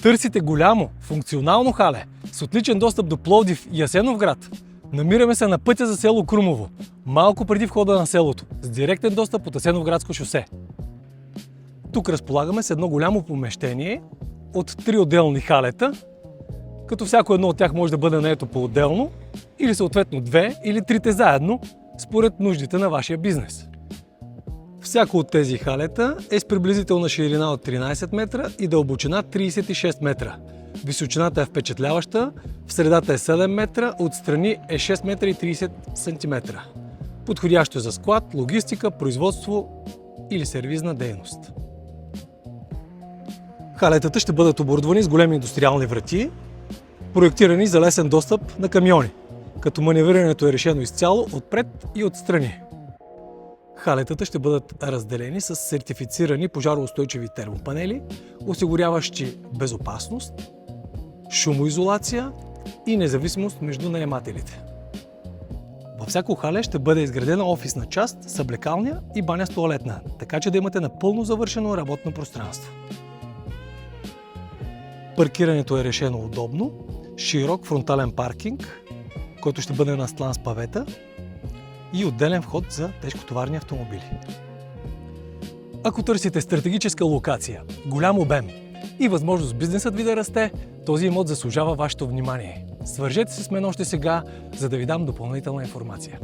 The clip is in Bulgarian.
Търсите голямо, функционално хале с отличен достъп до Пловдив и Асеновград? Намираме се на пътя за село Крумово, малко преди входа на селото, с директен достъп от Асеновградско шосе. Тук разполагаме с едно голямо помещение от 3 отделни халета, като всяко едно от тях може да бъде наето по-отделно или съответно 2 или 3 заедно, според нуждите на вашия бизнес. Всяко от тези халета е с приблизителна ширина от 13 метра и дълбочина 36 метра. Височината е впечатляваща, в средата е 7 метра, отстрани е 6 метра и 30 сантиметра. Подходящо е за склад, логистика, производство или сервизна дейност. Халетата ще бъдат оборудвани с големи индустриални врати, проектирани за лесен достъп на камиони, като маневрирането е решено изцяло отпред и отстрани. Халетата ще бъдат разделени с сертифицирани пожароустойчиви термопанели, осигуряващи безопасност, шумоизолация и независимост между наемателите. Във всяко хале ще бъде изградена офисна част, съблекалня и баня с тоалетна, така че да имате напълно завършено работно пространство. Паркирането е решено удобно, широк фронтален паркинг, който ще бъде настлан с павета, и отделен вход за тежкотоварни автомобили. Ако търсите стратегическа локация, голям обем и възможност бизнесът ви да расте, този имот заслужава вашето внимание. Свържете се с мен още сега, за да ви дам допълнителна информация.